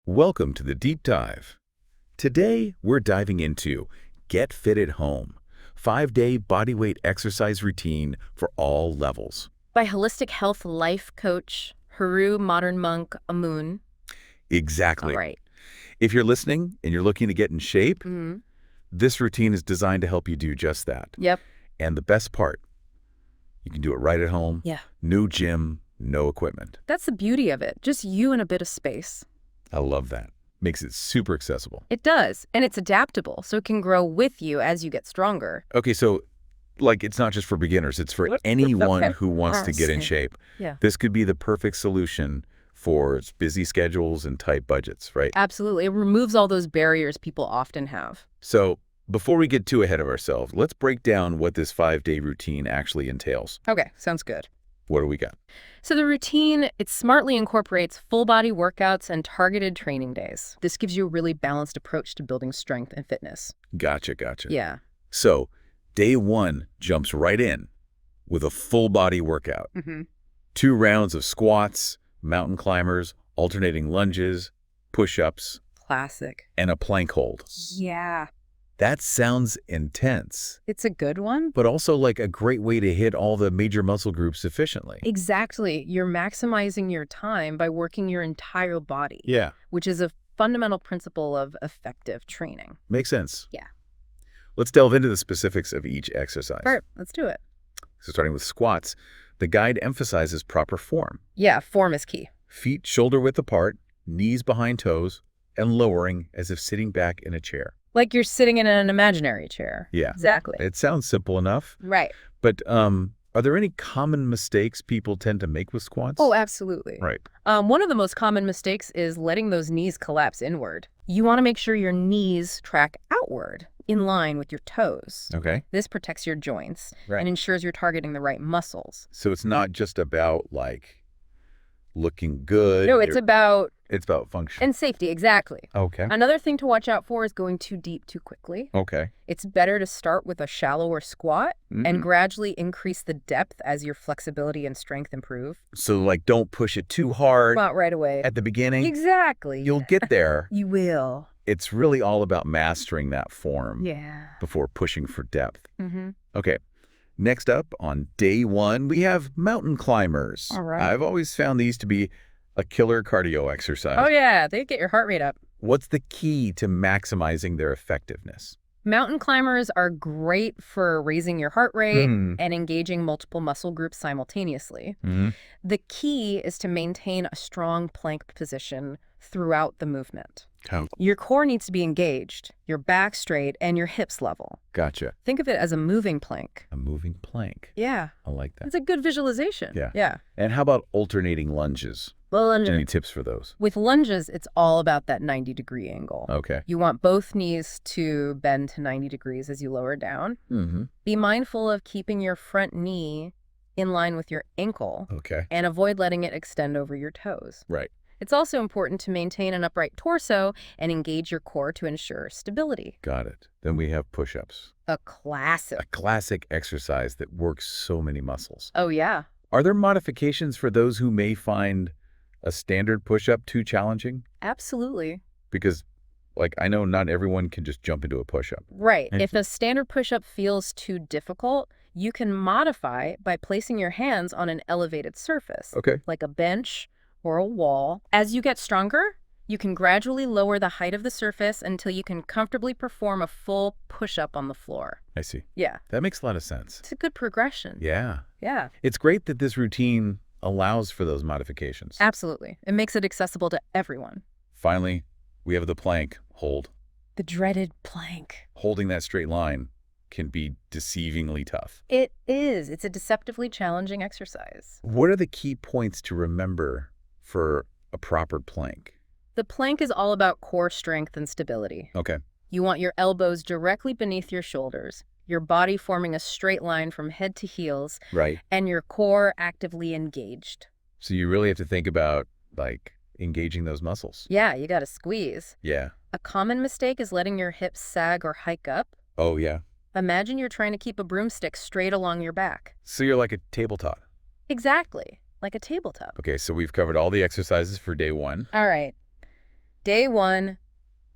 Welcome to the Deep Dive. Today, we're diving into Get Fit at Home, 5-day bodyweight exercise routine for all levels. By holistic health life coach Heru modern monk Amun. Exactly. All right. If you're listening and you're looking to get in shape, Mm-hmm. this routine is designed to help you do just that. Yep. And the best part, you can do it right at home. Yeah. No gym, no equipment. That's the beauty of it. Just you and a bit of space. I love that. Makes it super accessible. It does. And it's adaptable, so it can grow with you as you get stronger. Okay, so it's not just for beginners. It's for anyone Okay. who wants to get in Same. shape. Yeah. This could be the perfect solution for busy schedules and tight budgets, right? Absolutely. It removes all those barriers people often have. So before we get too ahead of ourselves, let's break down what this 5-day routine actually entails. Okay, sounds good. What do we got? So the routine, it smartly incorporates full body workouts and targeted training days. This gives you a really balanced approach to building strength and fitness. Gotcha. Yeah. So day 1 jumps right in with a full body workout. Mm-hmm. 2 rounds of squats, mountain climbers, alternating lunges, push-ups, Classic. and a plank hold. Yeah. That sounds intense, It's a good one. but also like a great way to hit all the major muscle groups efficiently. Exactly. You're maximizing your time by working your entire body, Yeah, which is a fundamental principle of effective training. makes sense. Yeah. Let's delve into the specifics of each exercise. All right, let's do it. So starting with squats, the guide emphasizes proper form. Yeah, form is key. Feet shoulder width apart, knees behind toes, and lowering as if sitting back in a chair. Like you're sitting in an imaginary chair. Yeah, Exactly. it sounds simple enough, Right. but are there any common mistakes people tend to make with squats? Oh, absolutely. Right. One of the most common mistakes is letting those knees collapse inward. You want to make sure your knees track outward in line with your toes. Okay. This protects your joints Right. and ensures you're targeting the right muscles. So it's not just about looking good. No, it's about It's about function. and safety, exactly. Okay. Another thing to watch out for is going too deep too quickly. Okay. It's better to start with a shallower squat and gradually increase the depth as your flexibility and strength improve. So don't push it too hard Not right away. at the beginning. Exactly. You'll get there. You will. It's really all about mastering that form Yeah. before pushing for depth. Mm-hmm. Okay. Next up on day 1, we have mountain climbers. All right. I've always found these to be a killer cardio exercise. Oh, yeah. They get your heart rate up. What's the key to maximizing their effectiveness? Mountain climbers are great for raising your heart rate Hmm. and engaging multiple muscle groups simultaneously. Mm-hmm. The key is to maintain a strong plank position throughout the movement. Oh, Your core needs to be engaged, your back straight, and your hips level. gotcha. Think of it as a moving plank. A moving plank. Yeah, I like that. it's a good visualization. Yeah. Yeah. And how about alternating lunges? Well, Any tips for those? with lunges, it's all about that 90-degree angle. Okay. You want both knees to bend to 90 degrees as you lower down. Mm-hmm. Be mindful of keeping your front knee in line with your ankle Okay. and avoid letting it extend over your toes. Right. It's also important to maintain an upright torso and engage your core to ensure stability. Got it. Then we have push-ups. A classic. A classic exercise that works so many muscles. Oh, yeah. Are there modifications for those who may find a standard push-up too challenging? Absolutely. Because, I know not everyone can just jump into a push-up. Right. And- If a standard push-up feels too difficult, you can modify by placing your hands on an elevated surface, Okay. like a bench or a wall. As you get stronger, you can gradually lower the height of the surface until you can comfortably perform a full push-up on the floor. I see. Yeah. That makes a lot of sense. It's a good progression. Yeah. Yeah. It's great that this routine allows for those modifications. Absolutely. It makes it accessible to everyone. Finally, we have the plank hold. The dreaded plank. Holding that straight line can be deceivingly tough. It is. It's a deceptively challenging exercise. What are the key points to remember for a proper plank? The plank is all about core strength and stability. Okay. You want your elbows directly beneath your shoulders, your body forming a straight line from head to heels, Right. and your core actively engaged. So you really have to think about, engaging those muscles. Yeah, you gotta squeeze. Yeah. A common mistake is letting your hips sag or hike up. Oh, yeah. Imagine you're trying to keep a broomstick straight along your back. So you're like a tabletop. Exactly, like a tabletop. Okay, so we've covered all the exercises for day 1. All right. Day 1,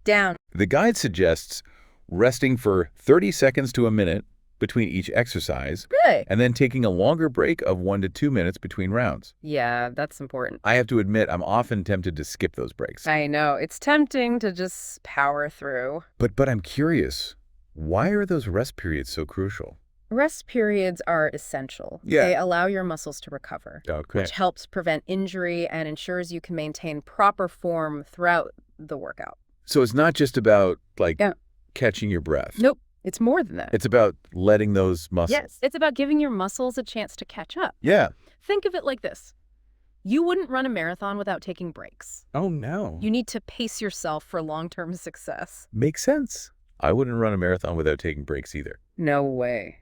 down. The guide suggests resting for 30 seconds to a minute between each exercise, Really? and then taking a longer break of 1 to 2 minutes between rounds. Yeah, that's important. I have to admit, I'm often tempted to skip those breaks. I know. It's tempting to just power through. But I'm curious, why are those rest periods so crucial? Rest periods are essential. Yeah. They allow your muscles to recover, Okay. which helps prevent injury and ensures you can maintain proper form throughout the workout. So it's not just about, Yeah. catching your breath. Nope. It's more than that. It's about letting those muscles. Yes. It's about giving your muscles a chance to catch up. Yeah. Think of it like this. You wouldn't run a marathon without taking breaks. Oh, no. You need to pace yourself for long-term success. Makes sense. I wouldn't run a marathon without taking breaks either. No way.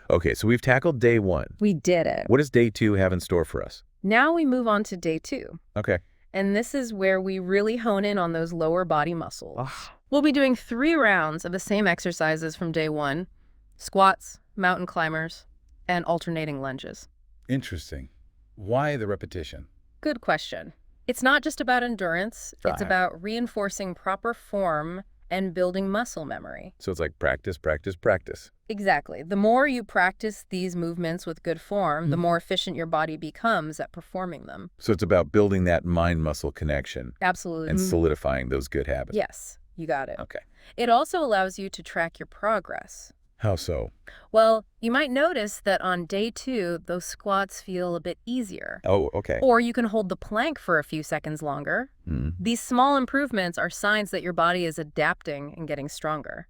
Okay, so we've tackled day 1. We did it. What does day 2 have in store for us? Now we move on to day 2. Okay. And this is where we really hone in on those lower body muscles. Ah. We'll be doing 3 rounds of the same exercises from day 1. Squats, mountain climbers, and alternating lunges. Interesting. Why the repetition? Good question. It's not just about endurance. It's Ah. about reinforcing proper form and building muscle memory. So it's like practice, practice, practice. Exactly. The more you practice these movements with good form, the more efficient your body becomes at performing them. So it's about building that mind-muscle connection Absolutely. and solidifying those good habits. Yes, you got it. Okay. It also allows you to track your progress. How so? Well, you might notice that on day 2, those squats feel a bit easier. Oh, okay. Or you can hold the plank for a few seconds longer. These small improvements are signs that your body is adapting and getting stronger.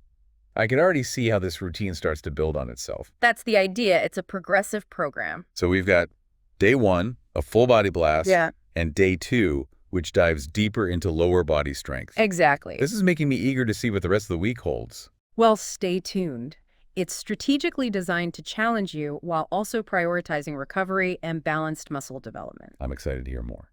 I can already see how this routine starts to build on itself. That's the idea. It's a progressive program. So we've got day 1, a full body blast, Yeah. and day 2, which dives deeper into lower body strength. Exactly. This is making me eager to see what the rest of the week holds. Well, stay tuned. It's strategically designed to challenge you while also prioritizing recovery and balanced muscle development. I'm excited to hear more.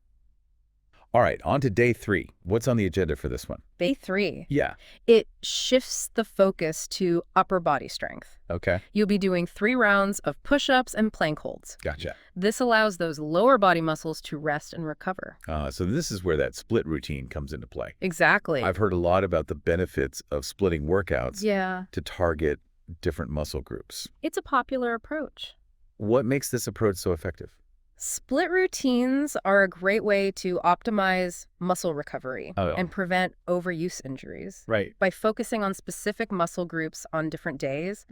All right, on to day 3. What's on the agenda for this one? Day 3. Yeah. It shifts the focus to upper body strength. Okay. You'll be doing 3 rounds of push-ups and plank holds. Gotcha. This allows those lower body muscles to rest and recover. So this is where that split routine comes into play. Exactly. I've heard a lot about the benefits of splitting workouts Yeah. to target different muscle groups. It's a popular approach. What makes this approach so effective? Split routines are a great way to optimize muscle recovery Oh. and prevent overuse injuries. Right. By focusing on specific muscle groups on different days,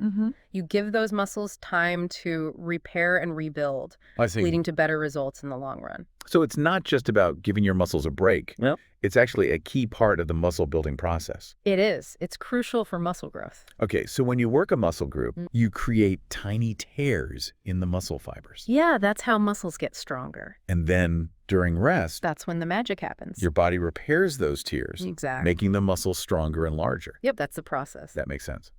you give those muscles time to repair and rebuild, I see. leading to better results in the long run. So it's not just about giving your muscles a break. Yep. It's actually a key part of the muscle building process. It is. It's crucial for muscle growth. Okay, so when you work a muscle group, you create tiny tears in the muscle fibers. Yeah, that's how muscles get stronger. And then during rest, That's when the magic happens. your body repairs those tears, Exactly. making the muscle stronger and larger. Yep, that's the process. That makes sense.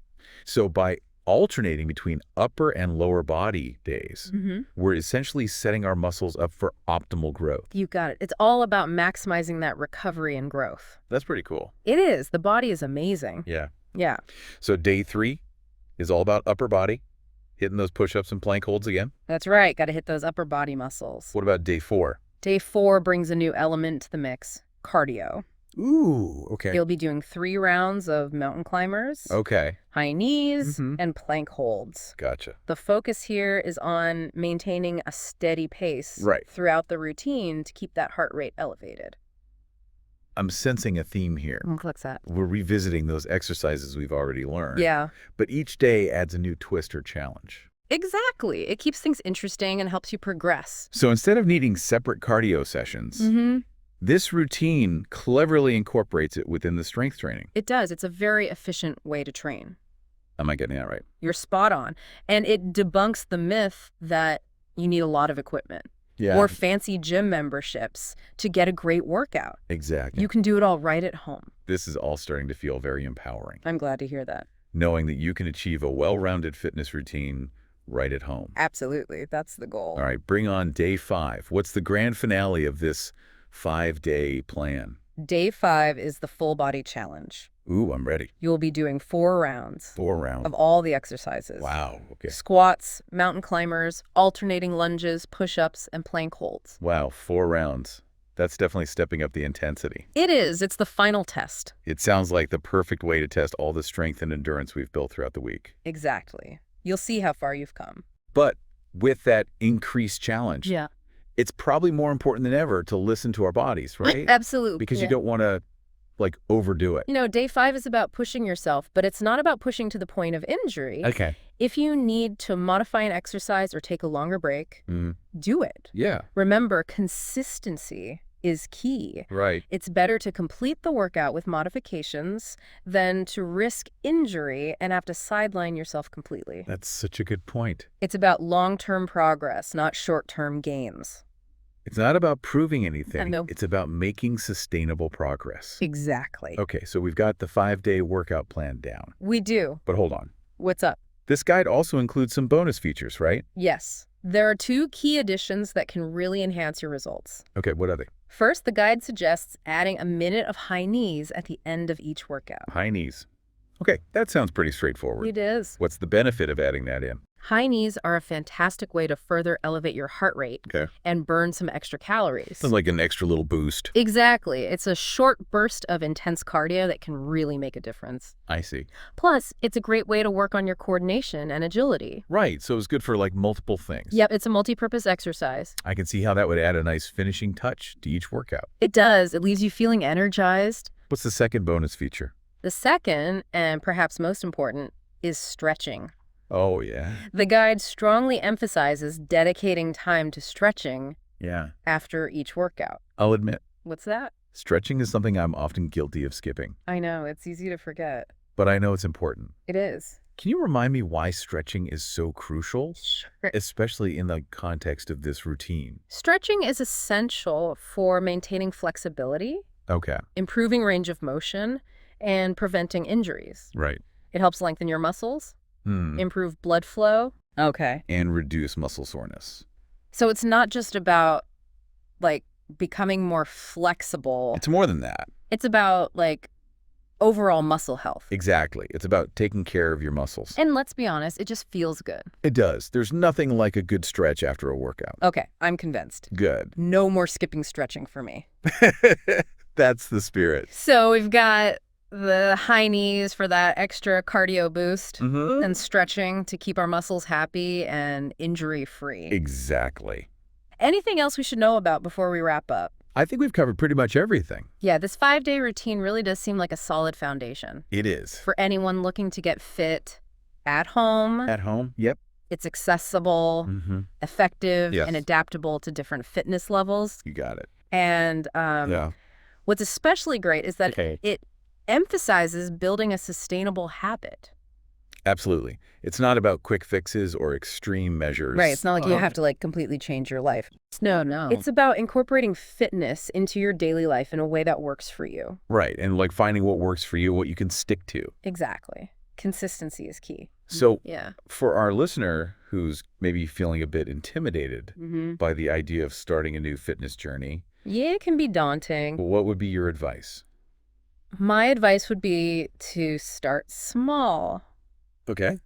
So by alternating between upper and lower body days, we're essentially setting our muscles up for optimal growth. You got it. It's all about maximizing that recovery and growth. That's pretty cool. It is. The body is amazing. Yeah. Yeah. So day 3 is all about upper body, hitting those push-ups and plank holds again. That's right. Got to hit those upper body muscles. What about day 4? Day 4 brings a new element to the mix, cardio. Ooh, okay. You'll be doing 3 rounds of mountain climbers, Okay, high knees, and plank holds. gotcha. The focus here is on maintaining a steady pace Right. throughout the routine to keep that heart rate elevated. I'm sensing a theme here. What's that? We're revisiting those exercises we've already learned. Yeah. But each day adds a new twist or challenge. Exactly. It keeps things interesting and helps you progress. So instead of needing separate cardio sessions, this routine cleverly incorporates it within the strength training. It does. It's a very efficient way to train. Am I getting that right? You're spot on. And it debunks the myth that you need a lot of equipment Yeah. or fancy gym memberships to get a great workout. Exactly. You can do it all right at home. This is all starting to feel very empowering, I'm glad to hear that. knowing that you can achieve a well-rounded fitness routine right at home. Absolutely. That's the goal. All right, bring on day 5. What's the grand finale of this 5-day plan? Day 5 is the full body challenge. Ooh, I'm ready. You'll be doing 4 rounds 4 rounds. of all the exercises. Wow, okay. Squats, mountain climbers, alternating lunges, push-ups, and plank holds. Wow, 4 rounds. That's definitely stepping up the intensity. It is. It's the final test. It sounds like the perfect way to test all the strength and endurance we've built throughout the week. Exactly. You'll see how far you've come. But with that increased challenge, Yeah. it's probably more important than ever to listen to our bodies, right? Absolutely. Because you don't want to, like, overdo it. You know, day 5 is about pushing yourself, but it's not about pushing to the point of injury. Okay. If you need to modify an exercise or take a longer break, do it. Yeah. Remember, consistency is key. Right. It's better to complete the workout with modifications than to risk injury and have to sideline yourself completely. That's such a good point. It's about long-term progress, not short-term gains. It's not about proving anything. No. It's about making sustainable progress. Exactly. Okay, so we've got the 5-day workout plan down. We do. But hold on. What's up? This guide also includes some bonus features, right? Yes. There are 2 key additions that can really enhance your results. Okay, what are they? First, the guide suggests adding a minute of high knees at the end of each workout. High knees. Okay, that sounds pretty straightforward. It is. What's the benefit of adding that in? High knees are a fantastic way to further elevate your heart rate Okay. and burn some extra calories. Sounds like an extra little boost. Exactly. It's a short burst of intense cardio that can really make a difference. I see. Plus, it's a great way to work on your coordination and agility. Right, so it's good for like multiple things. Yep, it's a multi-purpose exercise. I can see how that would add a nice finishing touch to each workout. It does. It leaves you feeling energized. What's the second bonus feature? The second, and perhaps most important, is stretching. Oh, yeah. The guide strongly emphasizes dedicating time to stretching Yeah. after each workout. I'll admit, What's that? stretching is something I'm often guilty of skipping, I know, it's easy to forget. but I know it's important. It is. Can you remind me why stretching is so crucial, Sure. especially in the context of this routine? Stretching is essential for maintaining flexibility, Okay. improving range of motion, and preventing injuries. Right. It helps lengthen your muscles, improve blood flow. Okay. And reduce muscle soreness. So it's not just about, like, becoming more flexible. It's more than that. It's about, like, overall muscle health. Exactly. It's about taking care of your muscles. And let's be honest, it just feels good. It does. There's nothing like a good stretch after a workout. Okay, I'm convinced. Good. No more skipping stretching for me. That's the spirit. So we've got the high knees for that extra cardio boost and stretching to keep our muscles happy and injury-free. Exactly. Anything else we should know about before we wrap up? I think we've covered pretty much everything. Yeah, this 5-day routine really does seem like a solid foundation. It is. For anyone looking to get fit at home, At home? Yep. it's accessible, effective, Yes. and adaptable to different fitness levels. You got it. And Yeah. what's especially great is that Okay. it emphasizes building a sustainable habit. Absolutely. It's not about quick fixes or extreme measures. Right. It's not like you have to like completely change your life. No. It's about incorporating fitness into your daily life in a way that works for you. Right. And like finding what works for you, what you can stick to. Exactly. Consistency is key. So Yeah. for our listener who's maybe feeling a bit intimidated by the idea of starting a new fitness journey, Yeah, it can be daunting. what would be your advice? My advice would be to start small. Okay.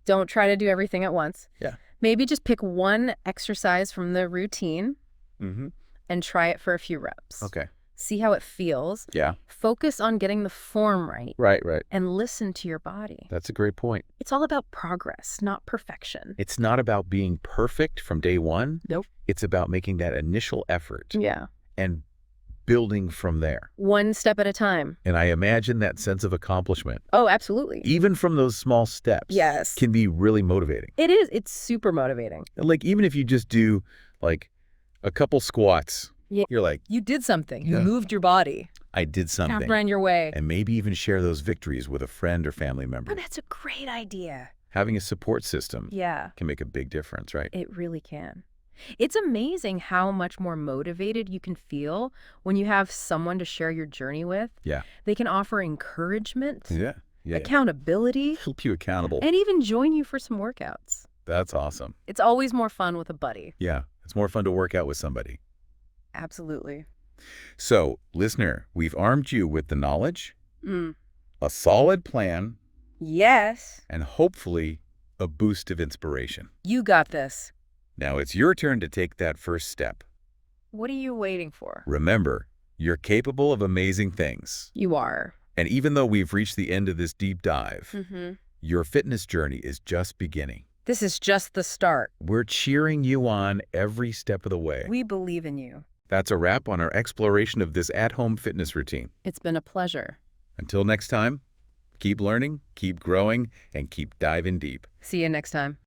Don't try to do everything at once. Yeah. Maybe just pick one exercise from the routine and try it for a few reps. Okay. See how it feels. Yeah. Focus on getting the form right Right. and listen to your body. That's a great point. It's all about progress, not perfection. It's not about being perfect from day one. Nope. It's about making that initial effort Yeah. and building from there. One step at a time. And I imagine that sense of accomplishment, Oh, absolutely. even from those small steps, Yes. can be really motivating. It is. It's super motivating. Like even if you just do like a couple squats, Yeah. you're like, You did something. You Yeah. moved your body. I did something. Ran your way. And maybe even share those victories with a friend or family Oh, member. that's a great idea. Having a support system Yeah, can make a big difference, right? it really can. It's amazing how much more motivated you can feel when you have someone to share your journey with. Yeah. They can offer encouragement, Yeah. accountability, Help you accountable. and even join you for some workouts. That's awesome. It's always more fun with a buddy. Yeah. It's more fun to work out with somebody. Absolutely. So, listener, we've armed you with the knowledge, Mm. a solid plan, Yes. and hopefully a boost of inspiration. You got this. Now it's your turn to take that first step. What are you waiting for? Remember, you're capable of amazing things. You are. And even though we've reached the end of this deep dive, Mm-hmm. your fitness journey is just beginning. This is just the start. We're cheering you on every step of the way. We believe in you. That's a wrap on our exploration of this at-home fitness routine. It's been a pleasure. Until next time, keep learning, keep growing, and keep diving deep. See you next time.